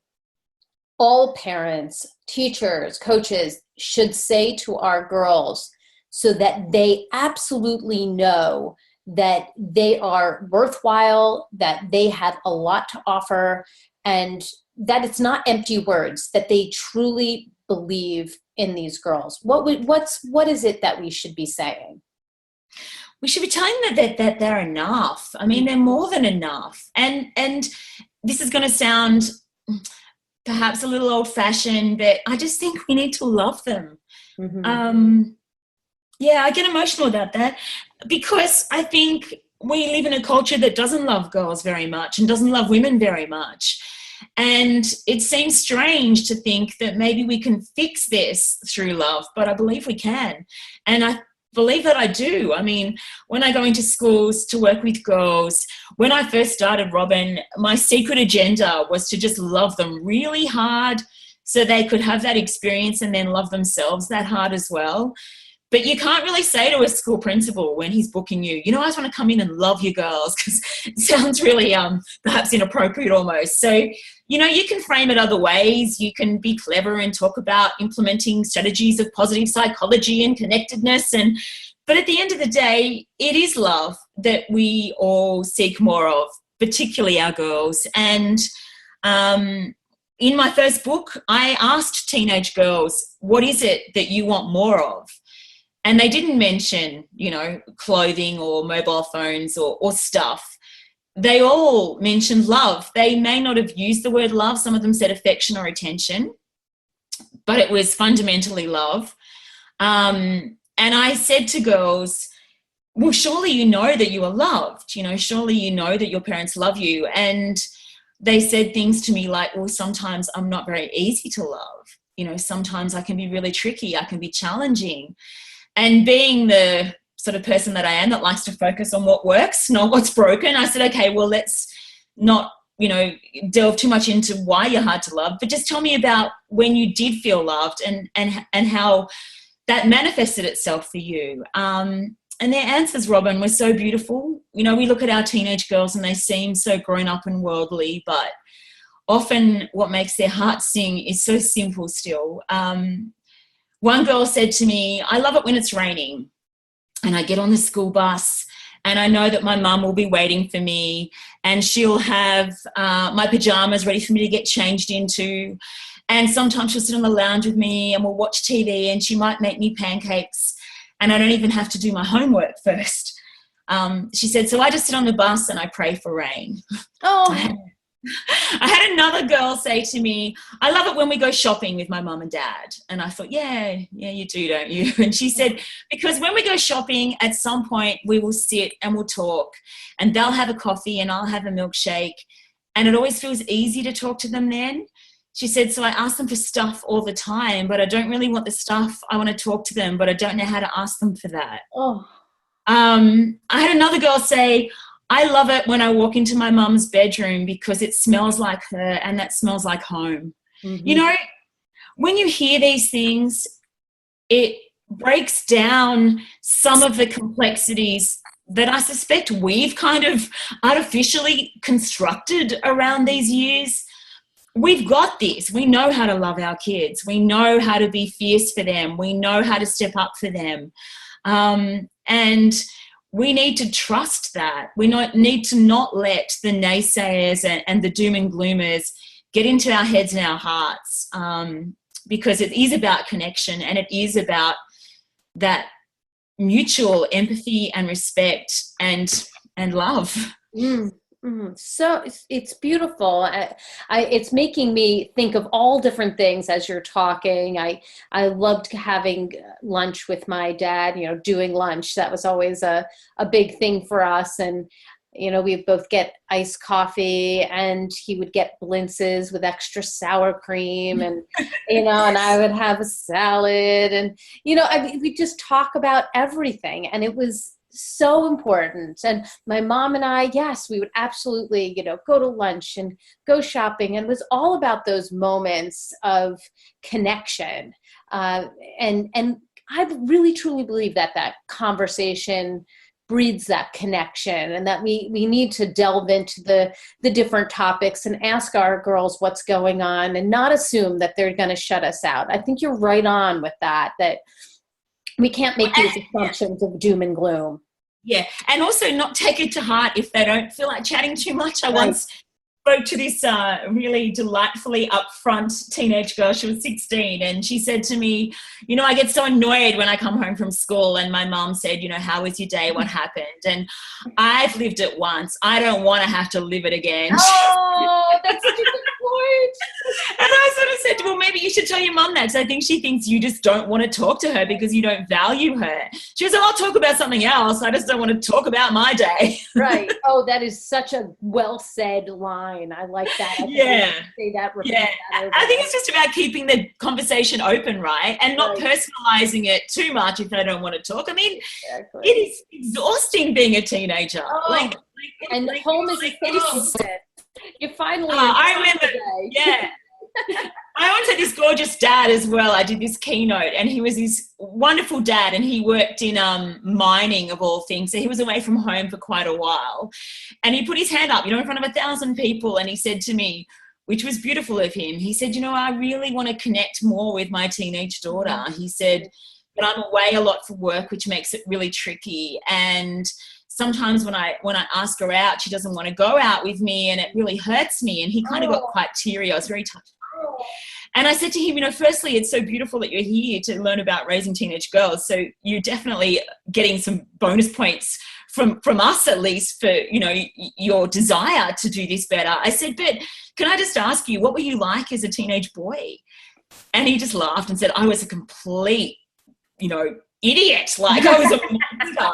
S2: all parents, teachers, coaches should say to our girls so that they absolutely know that they are worthwhile, that they have a lot to offer, and that it's not empty words, that they truly believe in these girls? What is it that we should be saying?
S3: We should be telling them that they're enough. I mean, they're more than enough. And this is going to sound perhaps a little old-fashioned, but I just think we need to love them. Mm-hmm. I get emotional about that because I think we live in a culture that doesn't love girls very much and doesn't love women very much. And it seems strange to think that maybe we can fix this through love, but I believe we can. And I believe that I do. I mean, when I go into schools to work with girls, when I first started Robyn, my secret agenda was to just love them really hard so they could have that experience and then love themselves that hard as well. But you can't really say to a school principal when he's booking you, I just want to come in and love you girls, because it sounds really perhaps inappropriate almost. So, you can frame it other ways. You can be clever and talk about implementing strategies of positive psychology and connectedness. But at the end of the day, it is love that we all seek more of, particularly our girls. And in my first book, I asked teenage girls, what is it that you want more of? And they didn't mention, clothing or mobile phones or stuff. They all mentioned love. They may not have used the word love. Some of them said affection or attention, but it was fundamentally love. And I said to girls, well, surely you know that you are loved. Surely you know that your parents love you. And they said things to me like, well, sometimes I'm not very easy to love. Sometimes I can be really tricky. I can be challenging. And being the sort of person that I am that likes to focus on what works, not what's broken, I said, okay, well, let's not, delve too much into why you're hard to love, but just tell me about when you did feel loved and how that manifested itself for you. And their answers, Robyn, were so beautiful. We look at our teenage girls and they seem so grown up and worldly, but often what makes their hearts sing is so simple still. One girl said to me, I love it when it's raining and I get on the school bus and I know that my mum will be waiting for me and she'll have my pajamas ready for me to get changed into. And sometimes she'll sit on the lounge with me and we'll watch TV and she might make me pancakes and I don't even have to do my homework first. She said, so I just sit on the bus and I pray for rain.
S2: Oh.
S3: I had another girl say to me, I love it when we go shopping with my mum and dad. And I thought, yeah, you do, don't you? And she said, because when we go shopping, at some point we will sit and we'll talk and they'll have a coffee and I'll have a milkshake. And it always feels easy to talk to them then. She said, so I ask them for stuff all the time, but I don't really want the stuff. I want to talk to them, but I don't know how to ask them for that.
S2: Oh.
S3: I had another girl say, I love it when I walk into my mum's bedroom because it smells like her and that smells like home. Mm-hmm. When you hear these things, it breaks down some of the complexities that I suspect we've kind of artificially constructed around these years. We've got this. We know how to love our kids. We know how to be fierce for them. We know how to step up for them. And we need to trust that. We need to not let the naysayers and the doom and gloomers get into our heads and our hearts, because it is about connection and it is about that mutual empathy and respect and love.
S2: So it's beautiful. It's making me think of all different things as you're talking. I loved having lunch with my dad, doing lunch. That was always a big thing for us. And, we both get iced coffee, and he would get blintzes with extra sour cream, and, and I would have a salad, and, we just talk about everything. And it was so important. And my mom and I, yes, we would absolutely, go to lunch and go shopping. And it was all about those moments of connection. And I really, truly believe that conversation breeds that connection, and that we need to delve into the different topics and ask our girls what's going on, and not assume that they're going to shut us out. I think you're right on with that we can't make these assumptions of doom and gloom.
S3: Yeah, and also not take it to heart if they don't feel like chatting too much. I once spoke to this really delightfully upfront teenage girl. She was 16, and she said to me, I get so annoyed when I come home from school and my mom said, how was your day? What happened? And I've lived it once. I don't want to have to live it again.
S2: Oh, that's such a good point.
S3: And I sort of said, well, maybe you should tell your mum that, because I think she thinks you just don't want to talk to her because you don't value her. She was like, I'll talk about something else. I just don't want to talk about my day.
S2: Right. Oh, that is such a well-said line. I like that. I say that, that
S3: I think it's just about keeping the conversation open, right? And not personalizing it too much if they don't want to talk. I mean, it is exhausting being a teenager.
S2: Oh, and home is a safe place. You finally.
S3: I remember. Yeah. I once had this gorgeous dad as well. I did this keynote, and he was this wonderful dad, and he worked in mining of all things. So he was away from home for quite a while, and he put his hand up, in front of 1,000 people, and he said to me, which was beautiful of him, he said, I really want to connect more with my teenage daughter. He said, but I'm away a lot for work, which makes it really tricky. And sometimes when I ask her out, she doesn't want to go out with me, and it really hurts me. And he kind of got quite teary. I was very touched. And I said to him, firstly, it's so beautiful that you're here to learn about raising teenage girls. So you're definitely getting some bonus points from us, at least, for, your desire to do this better. I said, but can I just ask you, what were you like as a teenage boy? And he just laughed and said, I was a complete, idiot. Like, I was a monster.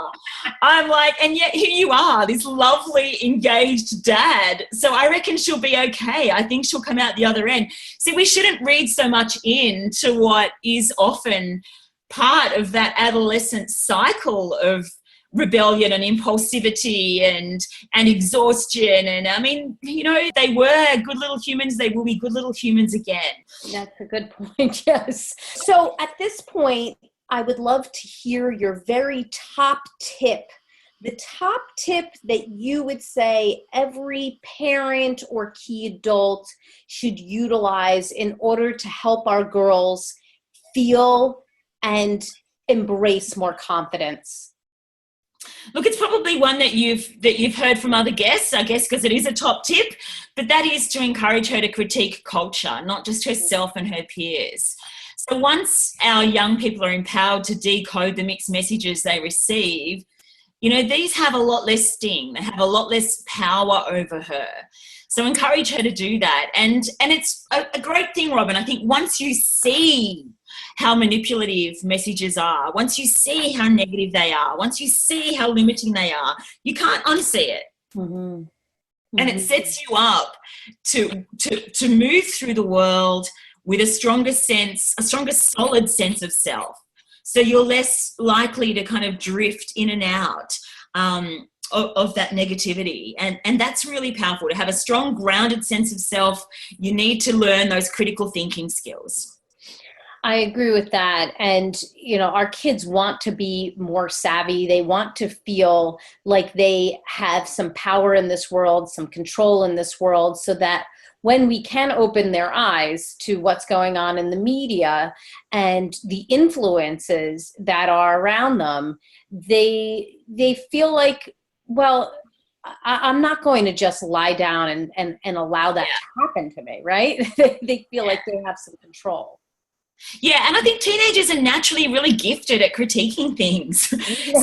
S3: I'm like, and yet here you are, this lovely, engaged dad. So I reckon she'll be okay. I think she'll come out the other end. See, we shouldn't read so much into what is often part of that adolescent cycle of rebellion and impulsivity and exhaustion. And I mean, they were good little humans. They will be good little humans again.
S2: That's a good point. Yes. So at this point, I would love to hear your very top tip, the top tip that you would say every parent or key adult should utilize in order to help our girls feel and embrace more confidence.
S3: Look, it's probably one that you've heard from other guests, I guess, because it is a top tip, but that is to encourage her to critique culture, not just herself and her peers. So once our young people are empowered to decode the mixed messages they receive, these have a lot less sting. They have a lot less power over her. So encourage her to do that. And it's a great thing, Robyn. I think once you see how manipulative messages are, once you see how negative they are, once you see how limiting they are, you can't unsee it. Mm-hmm. And it sets you up to move through the world with a stronger solid sense of self. So you're less likely to kind of drift in and out of that negativity. And that's really powerful. To have a strong, grounded sense of self, you need to learn those critical thinking skills.
S2: I agree with that. And, our kids want to be more savvy. They want to feel like they have some power in this world, some control in this world, so that when we can open their eyes to what's going on in the media and the influences that are around them, they feel like, well, I'm not going to just lie down and allow that to happen to me, right? They feel like they have some control.
S3: Yeah, and I think teenagers are naturally really gifted at critiquing things. So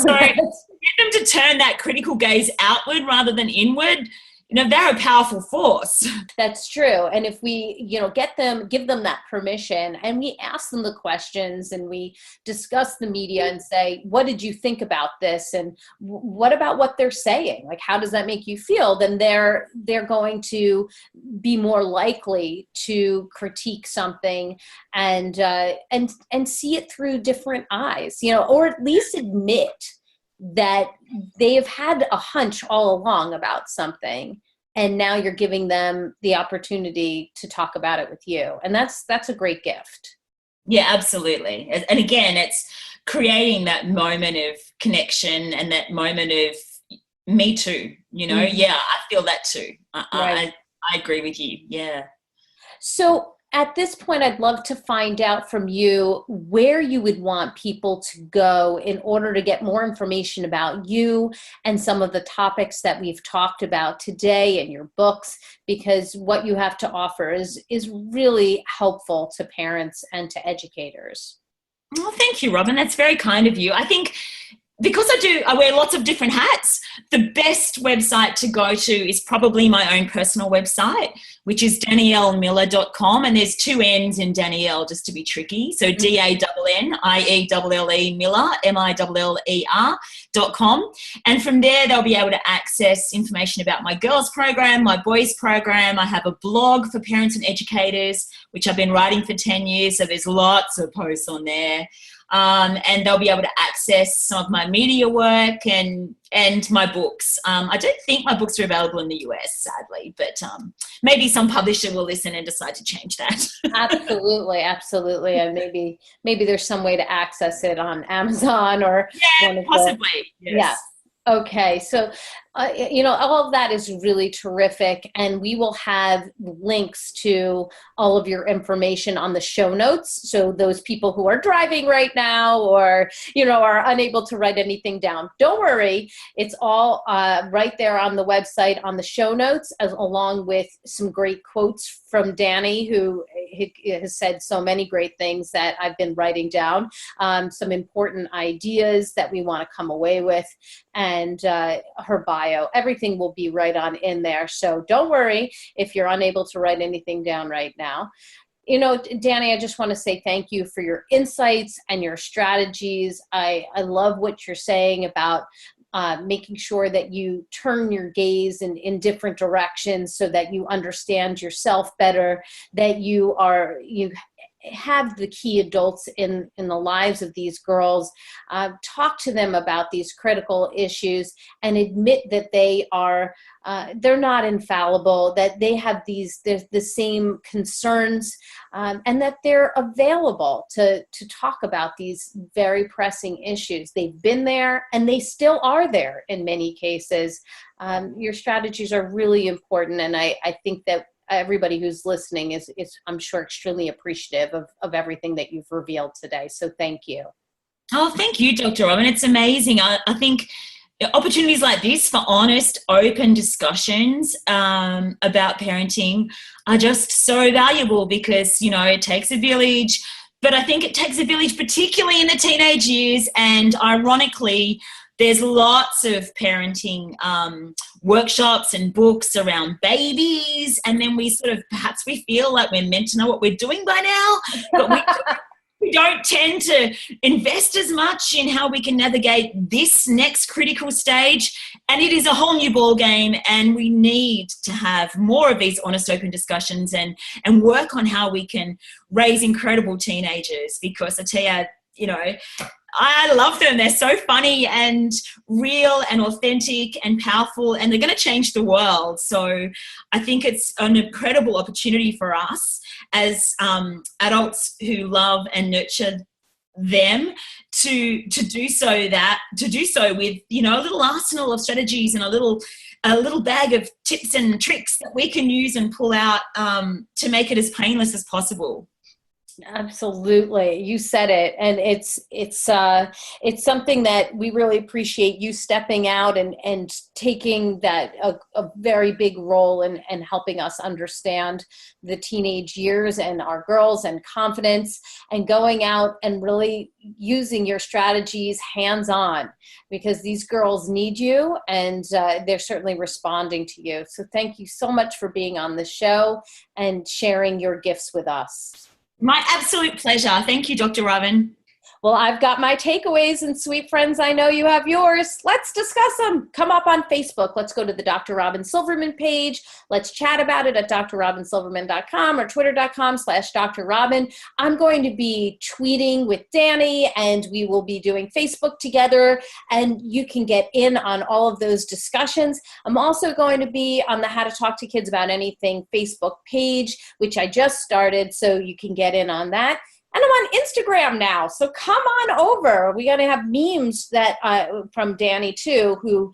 S3: get them to turn that critical gaze outward rather than inward. They're a powerful force.
S2: That's true. And if we, give them that permission and we ask them the questions and we discuss the media and say, what did you think about this? And what about what they're saying? Like, how does that make you feel? Then they're going to be more likely to critique something and see it through different eyes, or at least admit that they have had a hunch all along about something, and now you're giving them the opportunity to talk about it with you. And that's a great gift.
S3: Yeah, absolutely. And again, it's creating that moment of connection and that moment of me too,
S2: Mm-hmm.
S3: Yeah, I feel that too.
S2: Right.
S3: I agree with you. Yeah.
S2: So at this point, I'd love to find out from you where you would want people to go in order to get more information about you and some of the topics that we've talked about today in your books, because what you have to offer is really helpful to parents and to educators.
S3: Well, thank you, Robyn. That's very kind of you. I think because I wear lots of different hats, the best website to go to is probably my own personal website, which is DannielleMiller.com. And there's 2 N's in Dannielle, just to be tricky. So DANNIELLE Miller, MILLER.com. And from there, they'll be able to access information about my girls program, my boys program. I have a blog for parents and educators, which I've been writing for 10 years. So there's lots of posts on there. And they'll be able to access some of my media work and my books. I don't think my books are available in the US, sadly, but maybe some publisher will listen and decide to change that.
S2: Absolutely. And maybe there's some way to access it on Amazon or
S3: possibly. Yes.
S2: Yeah. Okay. So, all of that is really terrific. And we will have links to all of your information on the show notes. So those people who are driving right now or, are unable to write anything down, don't worry. It's all right there on the website on the show notes, along with some great quotes from Danny, who has said so many great things that I've been writing down, some important ideas that we want to come away with, and her bio. Everything will be right on in there. So don't worry if you're unable to write anything down right now. Danny, I just want to say thank you for your insights and your strategies. I love what you're saying about making sure that you turn your gaze in different directions so that you understand yourself better, that you have the key adults in the lives of these girls, talk to them about these critical issues and admit that they're not infallible, that they have the same concerns, and that they're available to talk about these very pressing issues. They've been there and they still are there in many cases. Your strategies are really important, and I think that everybody who's listening is I'm sure extremely appreciative of everything that you've revealed today. So thank you.
S3: Oh, thank you, Dr. Robyn. It's amazing. I think opportunities like this for honest, open discussions about parenting are just so valuable because, it takes a village, but I think it takes a village particularly in the teenage years. And ironically, there's lots of parenting workshops and books around babies, and then we feel like we're meant to know what we're doing by now, but we don't tend to invest as much in how we can navigate this next critical stage, and it is a whole new ball game, and we need to have more of these honest, open discussions and work on how we can raise incredible teenagers, because I tell you, I love them. They're so funny and real and authentic and powerful, and they're going to change the world. So I think it's an incredible opportunity for us as adults who love and nurture them to do so with, a little arsenal of strategies and a little bag of tips and tricks that we can use and pull out to make it as painless as possible.
S2: Absolutely. You said it. And it's something that we really appreciate you stepping out and taking that a very big role in helping us understand the teenage years and our girls and confidence, and going out and really using your strategies hands-on, because these girls need you, and they're certainly responding to you. So thank you so much for being on the show and sharing your gifts with us.
S3: My absolute pleasure. Thank you, Dr. Robyn.
S2: Well, I've got my takeaways, and sweet friends, I know you have yours. Let's discuss them. Come up on Facebook. Let's go to the Dr. Robyn Silverman page. Let's chat about it at drrobynsilverman.com or twitter.com/Dr. Robyn. I'm going to be tweeting with Danny, and we will be doing Facebook together, and you can get in on all of those discussions. I'm also going to be on the How to Talk to Kids About Anything Facebook page, which I just started, so you can get in on that. And I'm on Instagram now, so come on over. We're going to have memes that from Danny too, who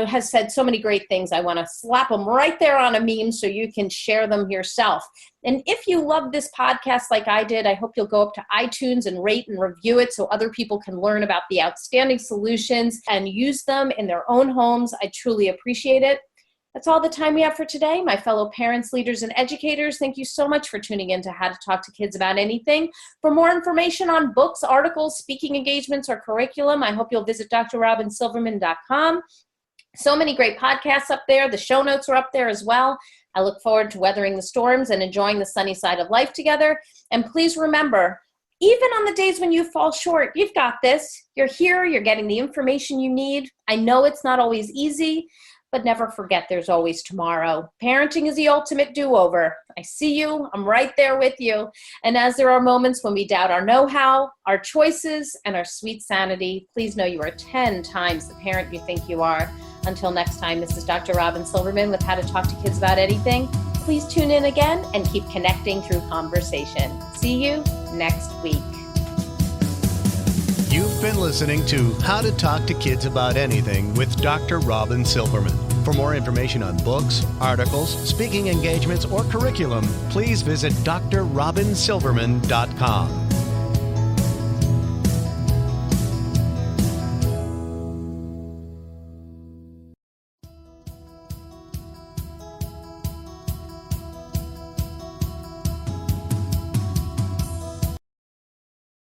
S2: has said so many great things. I want to slap them right there on a meme so you can share them yourself. And if you love this podcast like I did, I hope you'll go up to iTunes and rate and review it so other people can learn about the outstanding solutions and use them in their own homes. I truly appreciate it. That's all the time we have for today. My fellow parents, leaders, and educators, thank you so much for tuning in to How to Talk to Kids About Anything. For more information on books, articles, speaking engagements, or curriculum, I hope you'll visit drrobynsilverman.com. So many great podcasts up there. The show notes are up there as well. I look forward to weathering the storms and enjoying the sunny side of life together. And please remember, even on the days when you fall short, you've got this. You're here. You're getting the information you need. I know it's not always easy, but never forget there's always tomorrow. Parenting is the ultimate do-over. I see you. I'm right there with you. And as there are moments when we doubt our know-how, our choices, and our sweet sanity, please know you are 10 times the parent you think you are. Until next time, this is Dr. Robyn Silverman with How to Talk to Kids About Anything. Please tune in again and keep connecting through conversation. See you next week.
S1: You've been listening to How to Talk to Kids About Anything with Dr. Robyn Silverman. For more information on books, articles, speaking engagements, or curriculum, please visit drrobynsilverman.com.